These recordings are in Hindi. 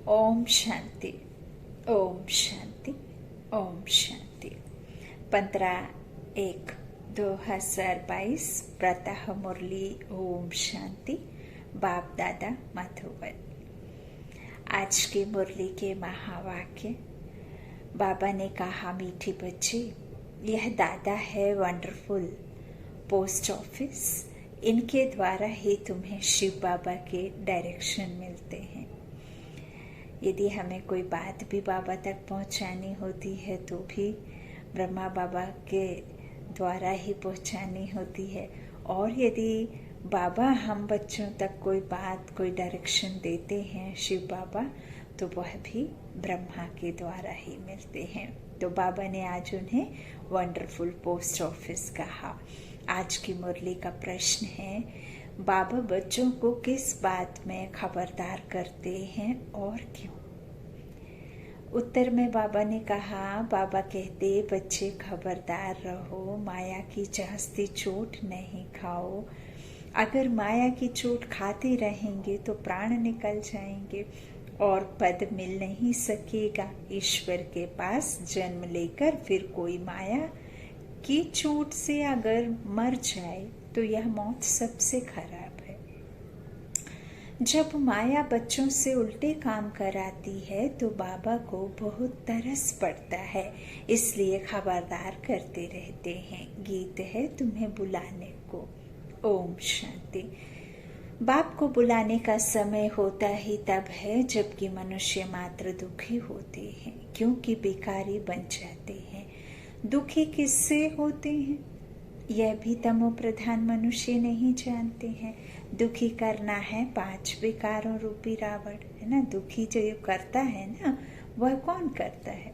ओम शांति, ओम शांति, ओम शांति। 15/1/2022 प्रातः मुरली। ओम शांति। बाप दादा मधुबन। आज की मुरली के महावाक्य। बाबा ने कहा, मीठी बच्ची, यह दादा है वंडरफुल पोस्ट ऑफिस। इनके द्वारा ही तुम्हें शिव बाबा के डायरेक्शन मिलते हैं। यदि हमें कोई बात भी बाबा तक पहुंचानी होती है तो भी ब्रह्मा बाबा के द्वारा ही पहुंचानी होती है। और यदि बाबा हम बच्चों तक कोई बात, कोई डायरेक्शन देते हैं शिव बाबा, तो वह भी ब्रह्मा के द्वारा ही मिलते हैं। तो बाबा ने आज उन्हें वंडरफुल पोस्ट ऑफिस कहा। आज की मुरली का प्रश्न है, बाबा बच्चों को किस बात में खबरदार करते हैं और क्यों? उत्तर में बाबा ने कहा, बाबा कहते, बच्चे खबरदार रहो, माया की जास्ती चोट नहीं खाओ। अगर माया की चोट खाते रहेंगे तो प्राण निकल जाएंगे और पद मिल नहीं सकेगा। ईश्वर के पास जन्म लेकर फिर कोई माया की चोट से अगर मर जाए तो यह मौत सबसे खराब है। जब माया बच्चों से उल्टे काम कराती है तो बाबा को बहुत तरस पड़ता है, इसलिए खबरदार करते रहते हैं। गीत है तुम्हें बुलाने को। ओम शांति। बाप को बुलाने का समय होता ही तब है जबकि मनुष्य मात्र दुखी होते हैं, क्योंकि भिखारी बन जाते हैं। दुखी किससे होते हैं यह भी तमो प्रधान मनुष्य नहीं जानते हैं। दुखी करना है 5 विकारों रूपी रावण, है ना। दुखी जो करता है ना, वह कौन करता है?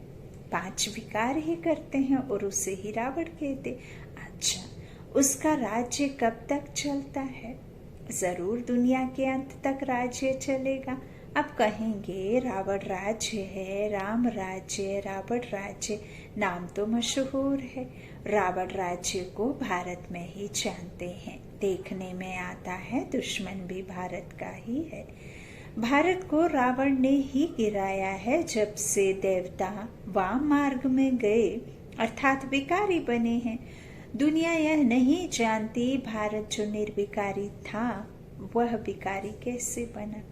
5 विकार ही करते हैं और उसे ही रावण कहते। अच्छा, उसका राज्य कब तक चलता है? जरूर दुनिया के अंत तक राज्य चलेगा। अब कहेंगे रावण राज्य है, राम राज्य, रावण राज्य, नाम तो मशहूर है। रावण राज्य को भारत में ही जानते हैं। देखने में आता है दुश्मन भी भारत का ही है। भारत को रावण ने ही गिराया है। जब से देवता वाम मार्ग में गए अर्थात विकारी बने हैं। दुनिया यह नहीं जानती भारत जो निर्विकारी था वह विकारी कैसे बना।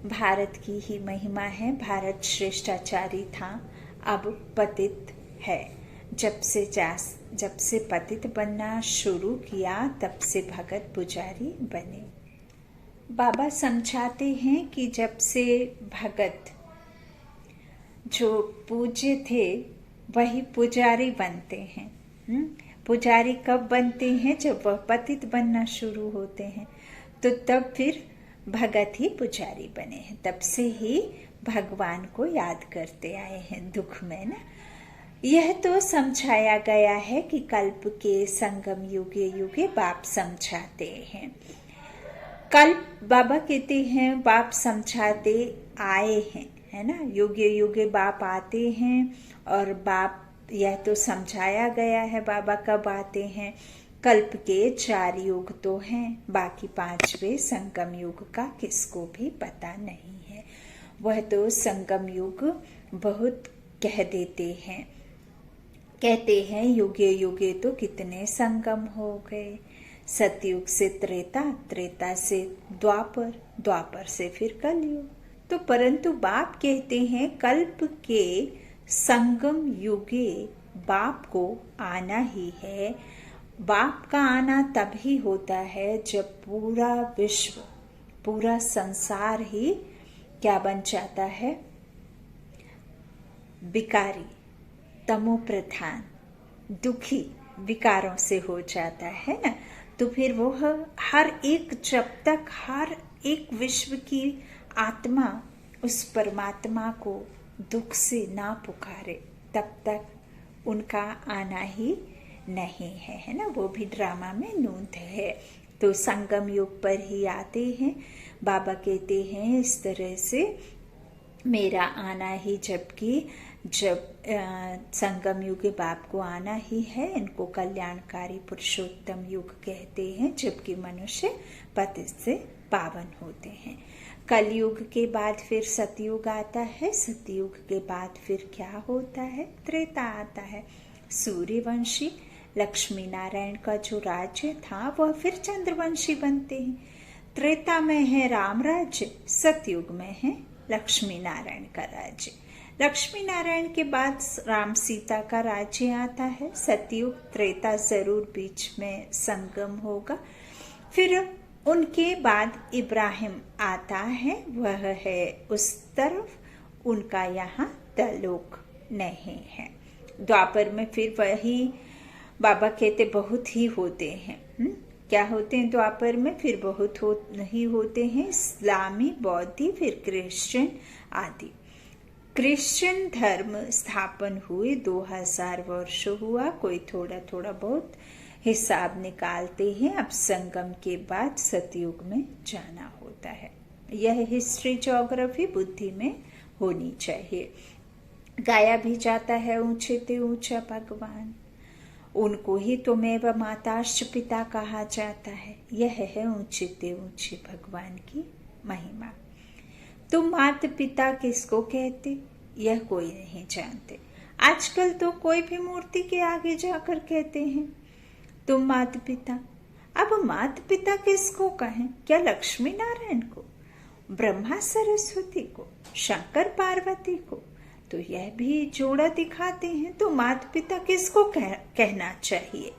भारत की ही महिमा है। भारत श्रेष्ठाचारी था, अब पतित है। जब से पतित बनना शुरू किया तब से भगत पुजारी बने। बाबा समझाते हैं कि जब से भगत जो पूज्य थे वही पुजारी बनते हैं। पुजारी कब बनते हैं? जब वह पतित बनना शुरू होते हैं, तो तब फिर भगत ही पुजारी बने हैं। तब से ही भगवान को याद करते आए हैं दुख में ना। यह तो समझाया गया है कि कल्प के संगम युगे युगे बाप समझाते हैं। कल्प बाबा कहते हैं बाप समझाते आए हैं, है ना। युगे युगे बाप आते हैं और बाप, यह तो समझाया गया है बाबा कब आते हैं। कल्प के 4 युग तो हैं, बाकी 5वें संगम युग का किसको भी पता नहीं है। वह तो संगम युग बहुत कह देते हैं। कहते हैं युगे युगे तो कितने संगम हो गए। सतयुग से त्रेता, त्रेता से द्वापर, द्वापर से फिर कलयुग। तो परंतु बाप कहते हैं कल्प के संगम युगे बाप को आना ही है। बाप का आना तभी होता है जब पूरा विश्व, पूरा संसार ही क्या बन जाता है? विकारी, तमो प्रधान, दुखी विकारों से हो जाता है ना। तो फिर वो हर एक, जब तक हर एक विश्व की आत्मा उस परमात्मा को दुख से ना पुकारे तब तक उनका आना ही नहीं है ना। वो भी ड्रामा में नूंद है। तो संगम युग पर ही आते हैं। बाबा कहते हैं इस तरह से मेरा आना ही, जब संगम युग बाप को आना ही है। इनको कल्याणकारी पुरुषोत्तम युग कहते हैं, जबकि मनुष्य पतित से पावन होते हैं। कलयुग के बाद फिर सतयुग आता है, सतयुग के बाद फिर क्या होता है, त्रेता आता है। सूर्यवंशी लक्ष्मी नारायण का जो राज्य था वह फिर चंद्रवंशी बनते हैं। त्रेता में है राम राज्य, सतयुग में है लक्ष्मी नारायण का राज्य। लक्ष्मी नारायण के बाद राम सीता का राज्य आता है। सतयुग त्रेता जरूर बीच में संगम होगा। फिर उनके बाद इब्राहिम आता है, वह है उस तरफ, उनका यहाँ तलोक नहीं है। द्वापर में फिर वही बाबा कहते बहुत ही होते हैं। क्या होते हैं द्वापर में? फिर बहुत ही होते हैं, इस्लामी, बौद्धी, फिर क्रिश्चियन आदि। क्रिश्चियन धर्म स्थापन हुए 2000 वर्ष हुआ। कोई थोड़ा थोड़ा बहुत हिसाब निकालते हैं। अब संगम के बाद सतयुग में जाना होता है। यह हिस्ट्री ज्योग्राफी बुद्धि में होनी चाहिए। गाया भी जाता है ऊंचे ते ऊंचा भगवान, उनको ही तुमेव माताश्च पिता कहा जाता है। यह है ऊंचे ते ऊंचे भगवान की महिमा। तुम माता पिता किसको कहते, यह कोई नहीं जानते। आजकल तो कोई भी मूर्ति के आगे जाकर कहते हैं तुम माता पिता। अब माता पिता किसको कहें? क्या लक्ष्मी नारायण को, ब्रह्मा सरस्वती को, शंकर पार्वती को? तो यह भी जोड़ा दिखाते हैं। तो माता पिता किसको कहना चाहिए?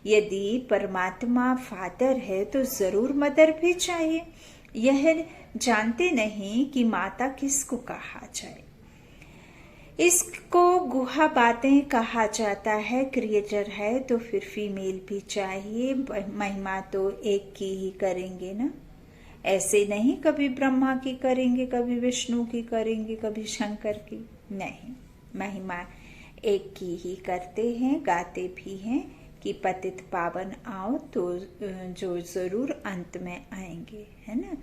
यदि परमात्मा फादर है तो जरूर मदर भी चाहिए। यह जानते नहीं कि माता किसको कहा जाए। इसको गुहा बातें कहा जाता है। क्रिएटर है तो फिर फीमेल भी चाहिए। महिमा तो एक की ही करेंगे ना, ऐसे नहीं कभी ब्रह्मा की करेंगे, कभी विष्णु की करेंगे, कभी शंकर की, नहीं। महिमा एक की ही करते हैं। गाते भी हैं कि पतित पावन आओ तो जो जरूर अंत में आएंगे, है ना।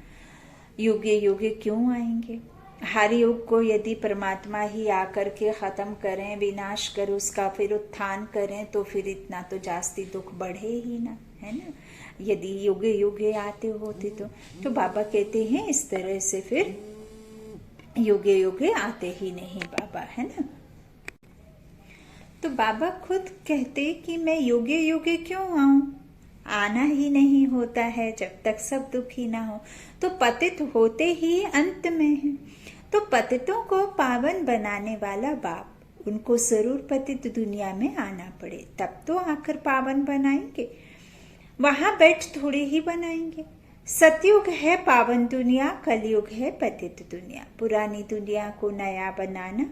युगे युगे क्यों आएंगे? हर युग को यदि परमात्मा ही आकर के खत्म करें, विनाश कर उसका फिर उत्थान करें, तो फिर इतना तो जास्ती दुख बढ़े ही ना, है ना। यदि युगे युगे आते होते तो बाबा कहते हैं इस तरह से फिर युगे युगे आते ही नहीं बाबा, है ना। तो बाबा खुद कहते कि मैं युगे युगे क्यों आऊं, आना ही नहीं होता है जब तक सब दुखी ना हो। तो पतित होते ही अंत में है। तो पतितों को पावन बनाने वाला बाप, उनको जरूर पतित दुनिया में आना पड़े, तब तो आकर पावन बनाएंगे। वहां बैठ थोड़ी ही बनाएंगे। सतयुग है पावन दुनिया, कलयुग है पतित दुनिया। पुरानी दुनिया को नया बनाना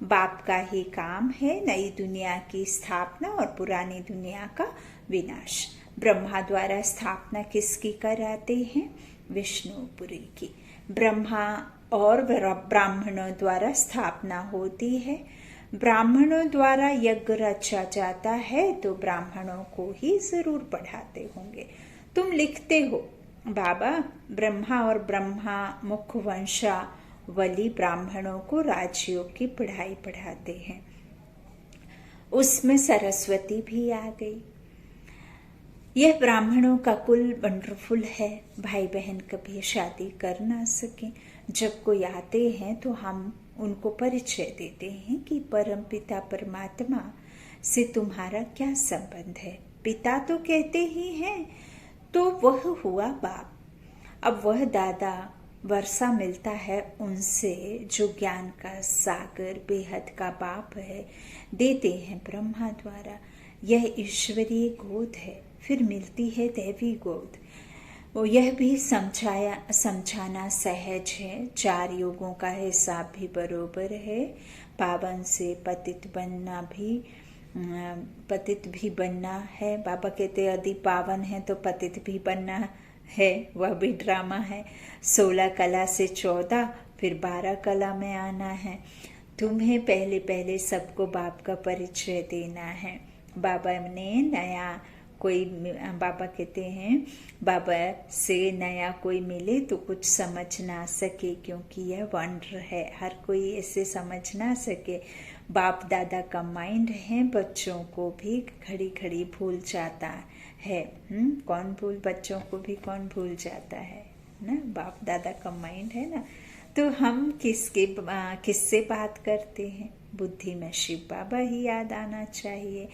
बाप का ही काम है। नई दुनिया की स्थापना और पुरानी दुनिया का विनाश। ब्रह्मा द्वारा स्थापना किसकी कराते हैं? विष्णुपुरी की। ब्रह्मा और ब्राह्मणों द्वारा स्थापना होती है। ब्राह्मणों द्वारा यज्ञ रचा जाता है तो ब्राह्मणों को ही जरूर पढ़ाते होंगे। तुम लिखते हो बाबा ब्रह्मा और ब्रह्मा मुख वंशावली ब्राह्मणों को राजयोग की पढ़ाई पढ़ाते हैं। उसमें सरस्वती भी आ गई। यह ब्राह्मणों का कुल वंडरफुल है। भाई बहन कभी शादी कर ना सके, जब कोई आते हैं तो हम उनको परिचय देते हैं कि परम पिता परमात्मा से तुम्हारा क्या संबंध है। पिता तो कहते ही हैं, तो वह हुआ बाप। अब वह दादा वर्षा मिलता है उनसे जो ज्ञान का सागर बेहद का बाप है, देते हैं ब्रह्मा द्वारा। यह ईश्वरीय गोद है। फिर मिलती है दैवी गोद। वो यह भी समझाना सहज है। 4 युगों का हिसाब भी बरोबर है। पावन से पतित भी बनना है। बाबा कहते यदि पावन है तो पतित भी बनना है, वह भी ड्रामा है। 16 कला से 14, फिर 12 कला में आना है। तुम्हें पहले सबको बाप का परिचय देना है। बाबा कहते हैं बाबा से नया कोई मिले तो कुछ समझ ना सके, क्योंकि यह वंडर है। हर कोई ऐसे समझ ना सके। बाप दादा का माइंड है, बच्चों को भी घड़ी भूल जाता है। बच्चों को भी कौन भूल जाता है? ना, बाप दादा का माइंड है ना। तो हम किससे बात करते हैं? बुद्धि में शिव बाबा ही याद आना चाहिए।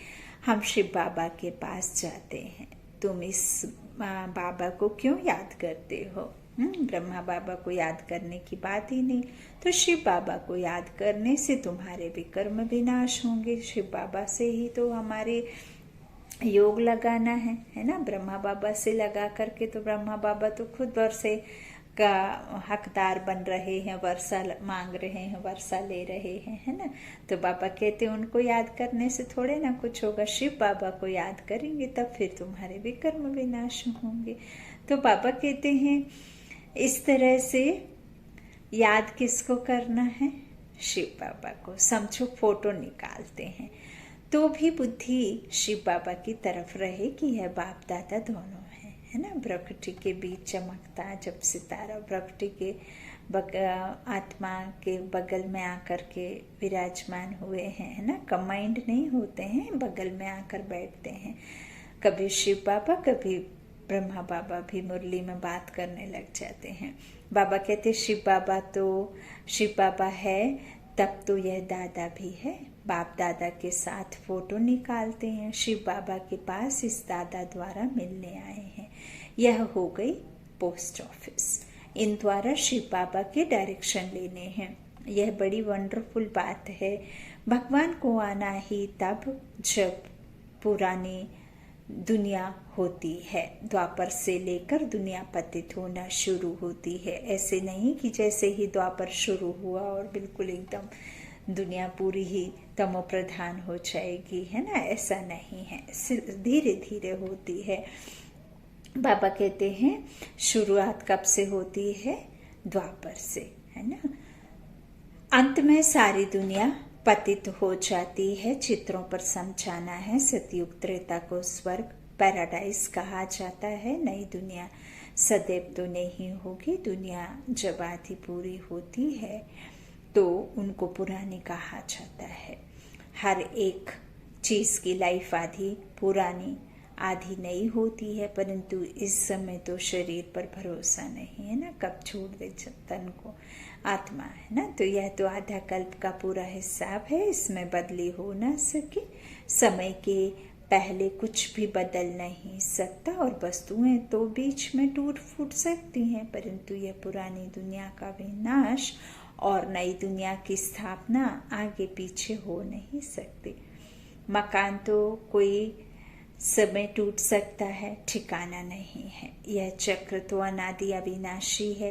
हम शिव बाबा के पास जाते हैं। तुम इस बाबा को क्यों याद करते हो? ब्रह्मा बाबा को याद करने की बात ही नहीं। तो शिव बाबा को याद करने से तुम्हारे विकर्म विनाश होंगे। शिव बाबा से ही तो हमारे योग लगाना है ना। ब्रह्मा बाबा से लगा करके तो ब्रह्मा बाबा तो खुद वर्षे का हकदार बन रहे हैं, वर्षा मांग रहे हैं, वर्षा ले रहे हैं, है ना। तो बाबा कहते हैं उनको याद करने से थोड़े ना कुछ होगा। शिव बाबा को याद करेंगे तब फिर तुम्हारे विकर्म विनाश होंगे। तो बाबा कहते हैं इस तरह से याद किसको करना है? शिव बाबा को। समझो फोटो निकालते हैं तो भी बुद्धि शिव बाबा की तरफ रहे कि यह बाप दादा दोनों हैं, है ना। प्रकृति के बीच चमकता जब सितारा प्रकृति के आत्मा के बगल में आकर के विराजमान हुए हैं, है ना। कंबाइंड नहीं होते हैं, बगल में आकर बैठते हैं। कभी शिव बाबा कभी ब्रह्मा बाबा भी मुरली में बात करने लग जाते हैं। बाबा कहते शिव बाबा है तब तो यह दादा भी है। बाप दादा के साथ फोटो निकालते हैं। शिव बाबा के पास इस दादा द्वारा मिलने आए हैं। यह हो गई पोस्ट ऑफिस। इन द्वारा शिव बाबा के डायरेक्शन लेने हैं। यह बड़ी वंडरफुल बात है। भगवान को आना ही तब जब पुरानी दुनिया होती है। द्वापर से लेकर दुनिया पतित होना शुरू होती है। ऐसे नहीं कि जैसे ही द्वापर शुरू हुआ और बिल्कुल एकदम दुनिया पूरी ही तमो प्रधान हो जाएगी, है ना। ऐसा नहीं है, धीरे धीरे होती है। बाबा कहते हैं शुरुआत कब से होती है? द्वापर से, है ना। अंत में सारी दुनिया पतित हो जाती है। चित्रों पर समझाना है। सतयुग त्रेता को स्वर्ग पैराडाइज कहा जाता है। नई दुनिया सदैव तो नहीं होगी। दुनिया जब आधी पूरी होती है तो उनको पुरानी कहा जाता है। हर एक चीज की लाइफ आधी पुरानी आधी नई होती है। परंतु इस समय तो शरीर पर भरोसा नहीं है ना, कब छोड़ दे तन को आत्मा, है ना। तो यह तो आधा कल्प का पूरा हिसाब है, इसमें बदली हो ना सके। समय के पहले कुछ भी बदल नहीं सकता और वस्तुएं तो बीच में टूट फूट सकती हैं, परंतु यह पुरानी दुनिया का विनाश और नई दुनिया की स्थापना आगे पीछे हो नहीं सकती। मकान तो कोई समय टूट सकता है, ठिकाना नहीं है। यह चक्र तो अनादि अविनाशी है,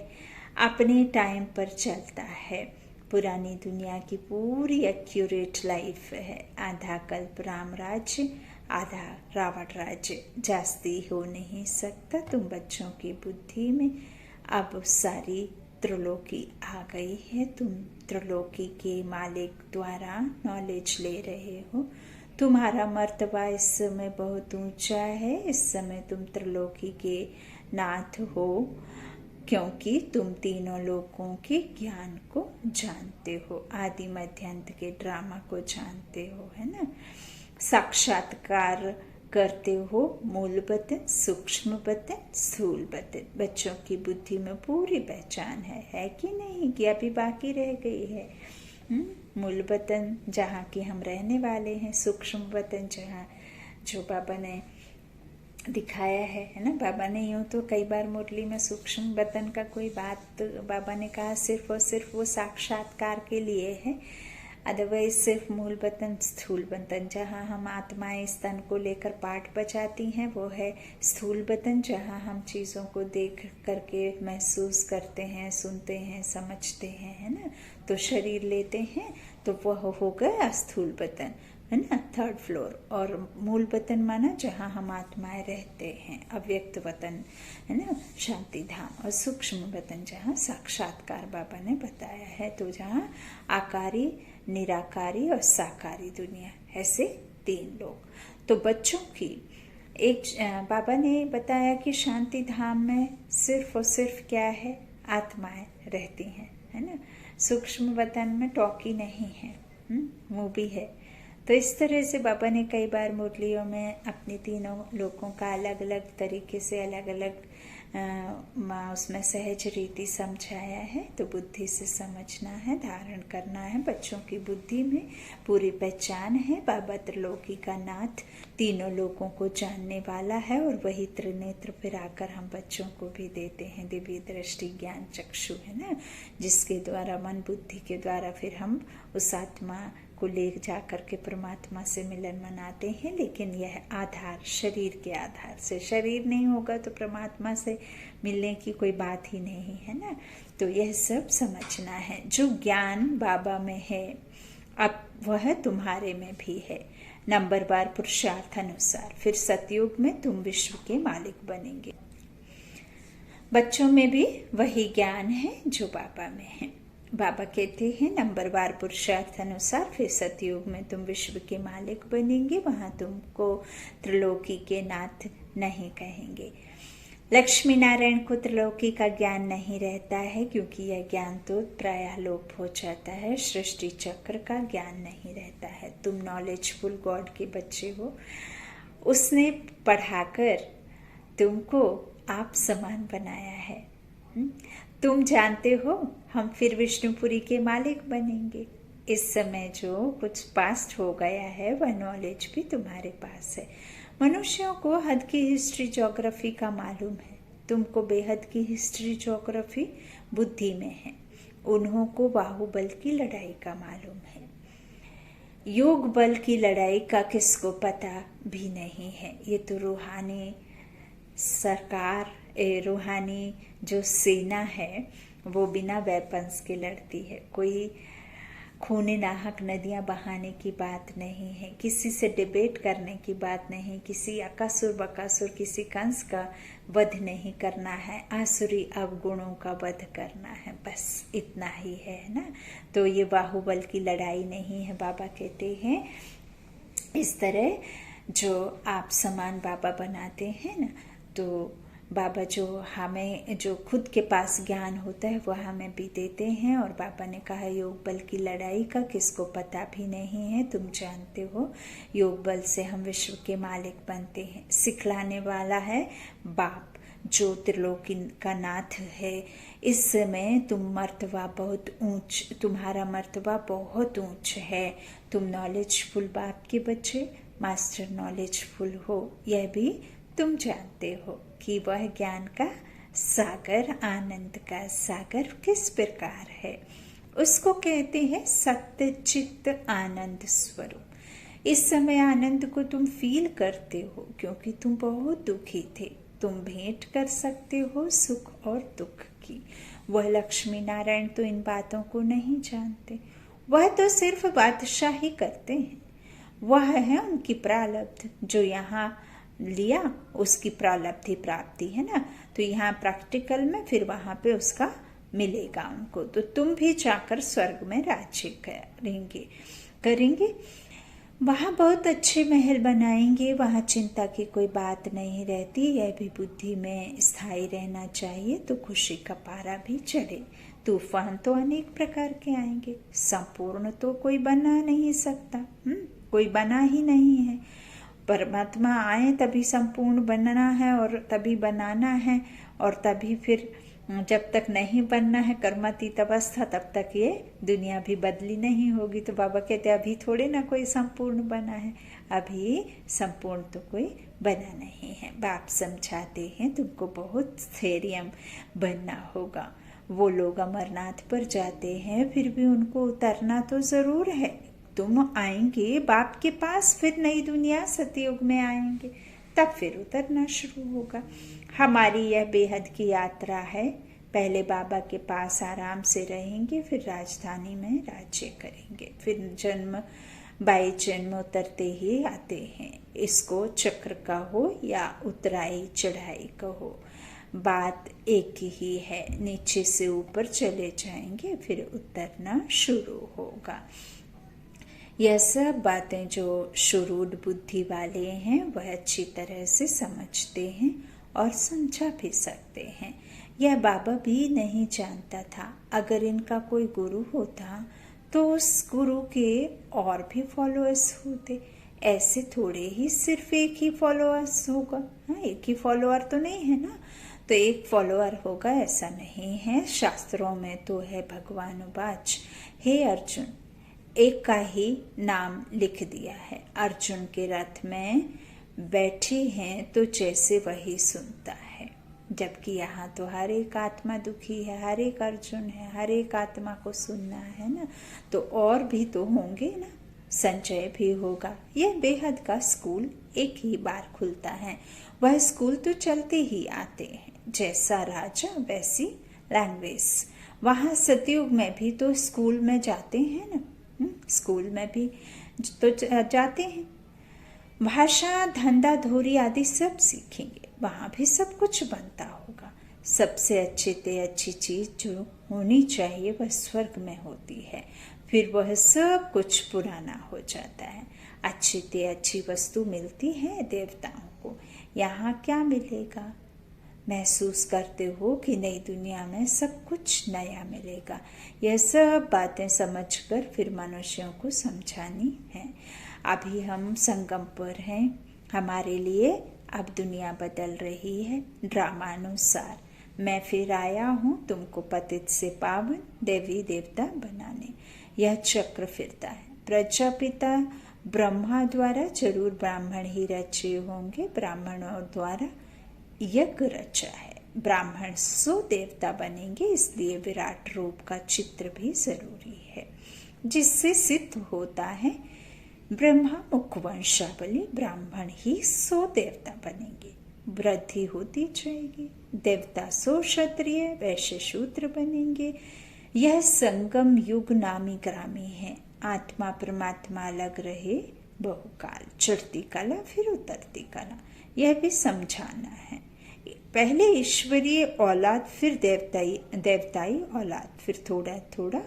अपने टाइम पर चलता है। पुरानी दुनिया की पूरी एक्यूरेट लाइफ है। आधा कल्प राम राज्य, आधा रावण राज्य, जास्ती हो नहीं सकता। तुम बच्चों की बुद्धि में अब सारी त्रिलोकी आ गई है। तुम त्रिलोकी के मालिक द्वारा नॉलेज ले रहे हो। तुम्हारा मर्तबा इस समय बहुत ऊंचा है। इस समय तुम त्रिलोकी के नाथ हो, क्योंकि तुम तीनों लोकों के ज्ञान को जानते हो, आदि मध्य अंत के ड्रामा को जानते हो, है ना। साक्षात्कार करते हो मूल वतन, सूक्ष्म वतन, स्थूल वतन। बच्चों की बुद्धि में पूरी पहचान है कि नहीं, कि अभी बाकी रह गई है। मूल वतन जहाँ की हम रहने वाले हैं, सूक्ष्म वतन जहाँ जो बाबा ने दिखाया है ना। बाबा ने यूं तो कई बार मुरली में सूक्ष्म वतन का कोई बात बाबा ने कहा सिर्फ और सिर्फ वो साक्षात्कार के लिए है। अदरवाइज सिर्फ मूल वतन, स्थूल वतन जहाँ हम आत्माएं इस तन को लेकर पाठ बजाती हैं, वो है स्थूल वतन जहाँ हम चीज़ों को देख करके महसूस करते हैं, सुनते हैं, समझते हैं, है ना। तो शरीर लेते हैं तो वह हो गया स्थूल वतन, है ना, थर्ड फ्लोर। और मूल वतन माना जहाँ हम आत्माएं रहते हैं, अव्यक्त वतन, है ना, शांति धाम। और सूक्ष्म वतन जहाँ साक्षात्कार बाबा ने बताया है, तो जहाँ आकारी, निराकारी और साकारी दुनिया, ऐसे तीन लोग। तो बच्चों की एक बाबा ने बताया कि शांति धाम में सिर्फ और सिर्फ क्या है, आत्माएं रहती हैं, है ना। सूक्ष्म वतन में टॉकी नहीं है, मूवी है। तो इस तरह से बाबा ने कई बार मुरलियों में अपने तीनों लोगों का अलग अलग तरीके से अलग अलग माँ उसमें सहज रीति समझाया है। तो बुद्धि से समझना है, धारण करना है। बच्चों की बुद्धि में पूरी पहचान है। बाबा त्रिलोकी का नाथ तीनों लोगों को जानने वाला है और वही त्रिनेत्र फिर आकर हम बच्चों को भी देते हैं। दिव्य दृष्टि ज्ञान चक्षु है ना, जिसके द्वारा मन बुद्धि के द्वारा फिर हम उस आत्मा को ले जा करके परमात्मा से मिलन मनाते हैं। लेकिन यह आधार शरीर के आधार से, शरीर नहीं होगा तो परमात्मा से मिलने की कोई बात ही नहीं है ना। तो यह सब समझना है। जो ज्ञान बाबा में है अब वह तुम्हारे में भी है। नंबरवार पुरुषार्थ अनुसार फिर सतयुग में तुम विश्व के मालिक बनेंगे। बच्चों में भी वही ज्ञान है जो बाबा में है। बाबा कहते हैं नंबरवार पुरुषार्थ अनुसार फिर सतयुग में तुम विश्व के मालिक बनेंगे। वहां तुमको त्रिलोकी के नाथ नहीं कहेंगे। लक्ष्मी नारायण को त्रिलोकी का ज्ञान नहीं रहता है, क्योंकि यह ज्ञान तो प्रायः लोप हो जाता है। सृष्टि चक्र का ज्ञान नहीं रहता है। तुम नॉलेजफुल गॉड के बच्चे हो। उसने पढ़ाकर तुमको आप समान बनाया है। तुम जानते हो हम फिर विष्णुपुरी के मालिक बनेंगे। इस समय जो कुछ पास्ट हो गया है वह नॉलेज भी तुम्हारे पास है। मनुष्यों को हद की हिस्ट्री ज्योग्राफी का मालूम है। तुमको बेहद की हिस्ट्री ज्योग्राफी बुद्धि में है। उन्हों को बाहुबल की लड़ाई का मालूम है। योग बल की लड़ाई का किसको पता भी नहीं है। ये तो रूहानी सरकार, रूहानी जो सेना है वो बिना वेपन्स के लड़ती है। कोई खूने नाहक नदियां बहाने की बात नहीं है। किसी से डिबेट करने की बात नहीं। किसी अकासुर बकासुर, किसी कंस का वध नहीं करना है। आसुरी अवगुणों का वध करना है, बस इतना ही है ना। तो ये बाहुबल की लड़ाई नहीं है। बाबा कहते हैं इस तरह जो आप समान बाबा बनाते हैं ना, तो बाबा जो हमें, जो खुद के पास ज्ञान होता है वह हमें भी देते हैं। और बाबा ने कहा योग बल की लड़ाई का किसको पता भी नहीं है। तुम जानते हो योग बल से हम विश्व के मालिक बनते हैं। सिखलाने वाला है बाप जो त्रिलोकी का नाथ है। इस समय तुम मर्तबा बहुत ऊंच, तुम्हारा मर्तबा बहुत ऊंच है। तुम नॉलेजफुल बाप के बच्चे, मास्टर नॉलेजफुल हो। यह भी तुम जानते हो कि वह ज्ञान का सागर, आनंद का सागर किस प्रकार है। उसको कहते हैं सत्य चित्त आनंद स्वरूप। इस समय आनंद को तुम फील करते हो क्योंकि तुम बहुत दुखी थे। तुम भेंट कर सकते हो सुख और दुख की। वह लक्ष्मी नारायण तो इन बातों को नहीं जानते। वह तो सिर्फ बादशाही करते हैं। वह है उनकी प्रारब्ध जो यहाँ लिया, उसकी प्रारब्धि प्राप्ति है ना। तो यहाँ प्रैक्टिकल में फिर वहां पे उसका मिलेगा उनको। तो तुम भी जाकर स्वर्ग में राज्य करेंगे। वहां बहुत अच्छे महल बनाएंगे। वहां चिंता की कोई बात नहीं रहती। यह भी बुद्धि में स्थायी रहना चाहिए तो खुशी का पारा भी चढ़े। तूफान तो अनेक प्रकार के आएंगे। संपूर्ण तो कोई बना नहीं सकता। कोई बना ही नहीं है। परमात्मा आए तभी संपूर्ण बनना है और तभी बनाना है। और तभी फिर जब तक नहीं बनना है कर्मातीत अवस्था, तब तक ये दुनिया भी बदली नहीं होगी। तो बाबा कहते अभी थोड़े ना कोई संपूर्ण बना है। अभी संपूर्ण तो कोई बना नहीं है। बाप समझाते हैं तुमको बहुत स्थैर्य बनना होगा। वो लोग अमरनाथ पर जाते हैं फिर भी उनको उतरना तो जरूर है। तुम आएंगे बाप के पास, फिर नई दुनिया सतयुग में आएंगे, तब फिर उतरना शुरू होगा। हमारी यह बेहद की यात्रा है। पहले बाबा के पास आराम से रहेंगे, फिर राजधानी में राज्य करेंगे। फिर जन्म बाई जन्म उतरते ही आते हैं। इसको चक्र कहो या उतराई चढ़ाई कहो, बात एक ही है। नीचे से ऊपर चले जाएंगे, फिर उतरना शुरू होगा। यह सब बातें जो शुरूढ़ बुद्धि वाले हैं वह अच्छी तरह से समझते हैं और समझा भी सकते हैं। यह बाबा भी नहीं जानता था। अगर इनका कोई गुरु होता तो उस गुरु के और भी फॉलोअर्स होते। ऐसे थोड़े ही सिर्फ एक ही फॉलोअर्स होगा। हाँ, एक ही फॉलोअर तो नहीं है ना। तो एक फॉलोअर होगा, ऐसा नहीं है। शास्त्रों में तो है भगवान उवाच, हे अर्जुन, एक का ही नाम लिख दिया है। अर्जुन के रथ में बैठी हैं तो जैसे वही सुनता है, जबकि यहाँ तो हर एक आत्मा दुखी है, हर एक अर्जुन है, हर एक आत्मा को सुनना है ना। तो और भी तो होंगे ना, संचय भी होगा। यह बेहद का स्कूल एक ही बार खुलता है, वह स्कूल तो चलते ही आते हैं। जैसा राजा वैसी लैंग्वेज। वहाँ सतयुग में भी तो स्कूल में जाते हैं ना, स्कूल में भी तो जाते हैं। भाषा, धंधा, धोरी आदि सब सीखेंगे, वहाँ भी सब कुछ बनता होगा। सबसे अच्छी चीज जो होनी चाहिए वह स्वर्ग में होती है, फिर वह सब कुछ पुराना हो जाता है। अच्छी वस्तु मिलती है देवताओं को, यहाँ क्या मिलेगा? महसूस करते हो कि नई दुनिया में सब कुछ नया मिलेगा। यह सब बातें समझकर फिर मनुष्यों को समझानी है। अभी हम संगम पर हैं, हमारे लिए अब दुनिया बदल रही है ड्रामानुसार। मैं फिर आया हूँ तुमको पतित से पावन देवी देवता बनाने। यह चक्र फिरता है। प्रजापिता ब्रह्मा द्वारा जरूर ब्राह्मण ही रचे होंगे, ब्राह्मणों द्वारा यज्ञ रचा है। ब्राह्मण सो देवता बनेंगे, इसलिए विराट रूप का चित्र भी जरूरी है, जिससे सिद्ध होता है ब्रह्मा मुखवंशावली। ब्राह्मण ही सो देवता बनेंगे, वृद्धि होती जाएगी। देवता सो क्षत्रिय, वैश्य शूद्र बनेंगे। यह संगम युग नामी ग्रामी है। आत्मा परमात्मा अलग रहे बहुकाल, चढ़ती कला फिर उतरती कला, यह भी समझाना है। पहले ईश्वरीय औलाद, फिर देवताई औलाद, फिर थोड़ा थोड़ा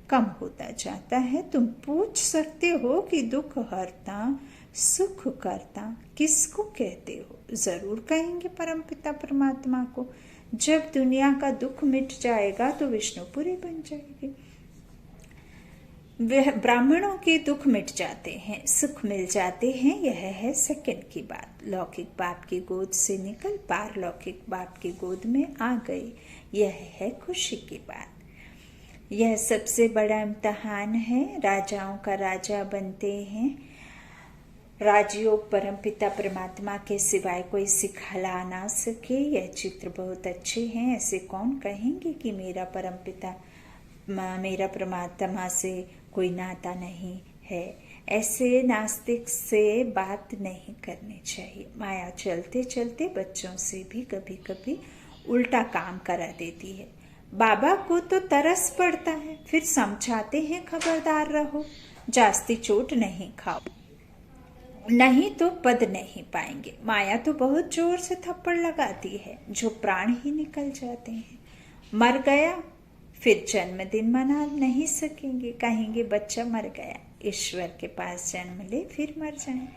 कम होता जाता है। तुम पूछ सकते हो कि दुख हरता सुख करता किसको कहते हो? जरूर कहेंगे परमपिता परमात्मा को। जब दुनिया का दुख मिट जाएगा तो विष्णुपुरी बन जाएगी। वह ब्राह्मणों के दुख मिट जाते हैं, सुख मिल जाते हैं, यह है सेकंड की बात। लौकिक बाप की गोद से निकल पारलौकिक बाप की गोद में आ गए, यह है खुशी की बात। यह सबसे बड़ा इम्तिहान है। राजाओं का राजा बनते हैं। राजयोग परमपिता परमात्मा के सिवाय कोई सिखला ना सके। यह चित्र बहुत अच्छे हैं। ऐसे कौन कहेंगे कि मेरा परमात्मा से कोई नाता नहीं है? ऐसे नास्तिक से बात नहीं करनी चाहिए। माया चलते चलते बच्चों से भी कभी कभी उल्टा काम करा देती है। बाबा को तो तरस पड़ता है, फिर समझाते हैं खबरदार रहो, जास्ती चोट नहीं खाओ, नहीं तो पद नहीं पाएंगे। माया तो बहुत जोर से थप्पड़ लगाती है, जो प्राण ही निकल जाते हैं। मर गया, फिर जन्मदिन मना नहीं सकेंगे, कहेंगे बच्चा मर गया। ईश्वर के पास जन्म ले फिर मर जाए,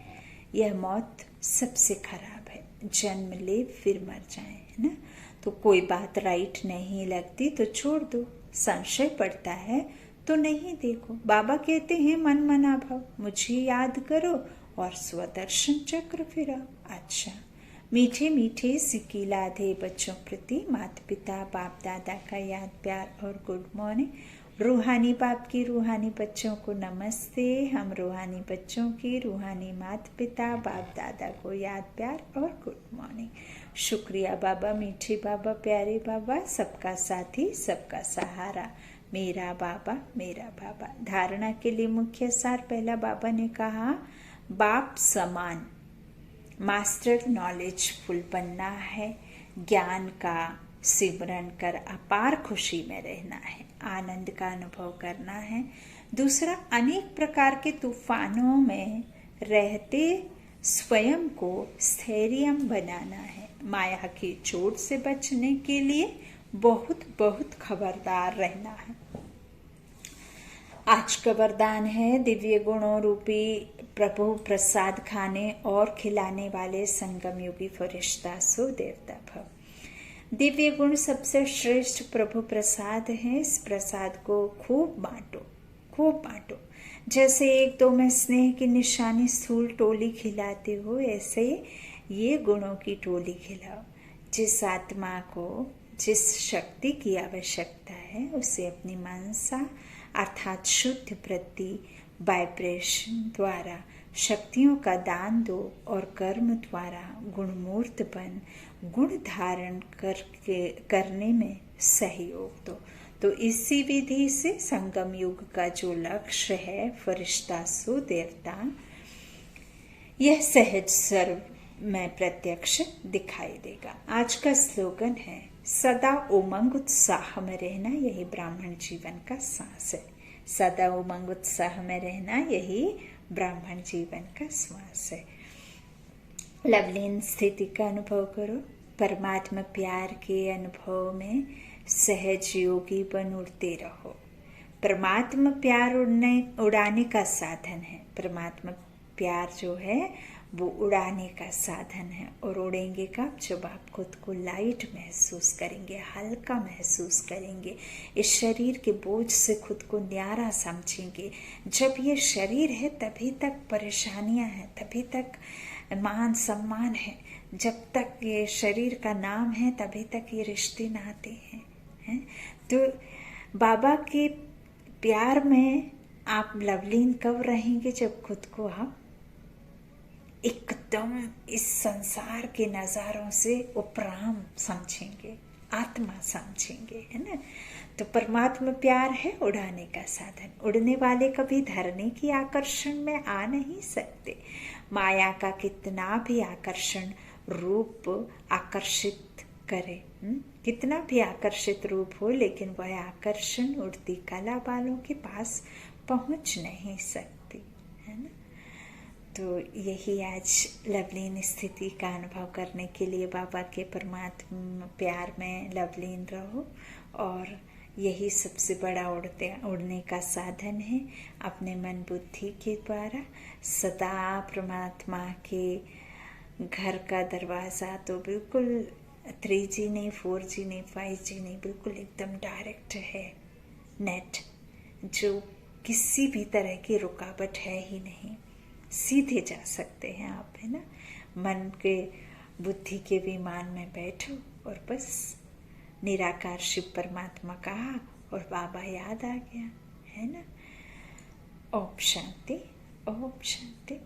यह मौत सबसे खराब है। जन्म ले फिर मर जाए, है ना। तो कोई बात राइट नहीं लगती तो छोड़ दो, संशय पड़ता है तो नहीं देखो। बाबा कहते हैं मन मना भाव, मुझे याद करो और स्वदर्शन चक्र फिराओ। अच्छा, मीठे मीठे सिकिलाधे बच्चों प्रति माता पिता बाप दादा का याद प्यार और गुड मॉर्निंग। रूहानी बाप की रूहानी बच्चों को नमस्ते। हम रूहानी बच्चों की रूहानी माता पिता बाप दादा को याद प्यार और गुड मॉर्निंग। शुक्रिया बाबा, मीठे बाबा, प्यारे बाबा, सबका साथी सबका सहारा, मेरा बाबा मेरा बाबा। धारणा के लिए मुख्य सार। पहला, बाबा ने कहा बाप समान मास्टर नॉलेजफुल बनना है, ज्ञान का सिमरन कर अपार खुशी में रहना है, आनंद का अनुभव करना है। दूसरा, अनेक प्रकार के तूफानों में रहते स्वयं को स्थैर्य बनाना है। माया की चोट से बचने के लिए बहुत बहुत खबरदार रहना है। आज का वरदान है दिव्य गुणों रूपी प्रभु प्रसाद खाने और खिलाने वाले संगम योगी फरिश्ता सो देवता भव। दिव्य गुण सबसे श्रेष्ठ प्रभु प्रसाद है। इस प्रसाद को खूब बांटो, खूब बांटो। जैसे एक दो में स्नेह की निशानी स्थूल टोली खिलाते हो, ऐसे ये गुणों की टोली खिलाओ। जिस आत्मा को जिस शक्ति की आवश्यकता है उसे अपनी मनसा अर्थात शुद्ध वृत्ति वाइब्रेशन द्वारा शक्तियों का दान दो और कर्म द्वारा गुणमूर्त बन गुण धारण करने में सहयोग दो। तो इसी विधि से संगम युग का जो लक्ष्य है फरिश्ता सो देवता, यह सहज सर्व में प्रत्यक्ष दिखाई देगा। आज का स्लोगन है सदा उमंग उत्साह में रहना यही ब्राह्मण जीवन का सांस है। सदा उमंग उत्साह में रहना यही ब्राह्मण जीवन का श्वास है। लवलीन स्थिति का अनुभव करो, परमात्मा प्यार के अनुभव में सहज योगी बन उड़ते रहो। परमात्मा प्यार उड़ाने का साधन है। परमात्मा प्यार जो है वो उड़ाने का साधन है। और उड़ेंगे कब? जब आप खुद को लाइट महसूस करेंगे, हल्का महसूस करेंगे, इस शरीर के बोझ से खुद को न्यारा समझेंगे। जब ये शरीर है तभी तक परेशानियां हैं, तभी तक मान सम्मान है। जब तक ये शरीर का नाम है तभी तक ये रिश्ते नाते हैं। तो बाबा के प्यार में आप लवलीन कब रहेंगे? जब खुद को आप एकदम इस संसार के नजारों से उपराम समझेंगे, आत्मा समझेंगे, है ना। तो परमात्मा प्यार है उड़ाने का साधन। उड़ने वाले कभी धरने की आकर्षण में आ नहीं सकते। माया का कितना भी आकर्षण रूप आकर्षित करे, कितना भी आकर्षित रूप हो, लेकिन वह आकर्षण उड़ती कला वालों के पास पहुंच नहीं सकती, है ना। तो यही आज लवलीन स्थिति का अनुभव करने के लिए बाबा के परमात्मा प्यार में लवलीन रहो। और यही सबसे बड़ा उड़ने का साधन है। अपने मन बुद्धि के द्वारा सदा परमात्मा के घर का दरवाज़ा तो बिल्कुल 3G नहीं, 4G नहीं, 5G नहीं, बिल्कुल एकदम डायरेक्ट है नेट, जो किसी भी तरह की रुकावट है ही नहीं। सीधे जा सकते हैं आप, है ना। मन के बुद्धि के विमान में बैठो और बस निराकार शिव परमात्मा कहा और बाबा याद आ गया, है ना। ओम शांति, ओम शांति।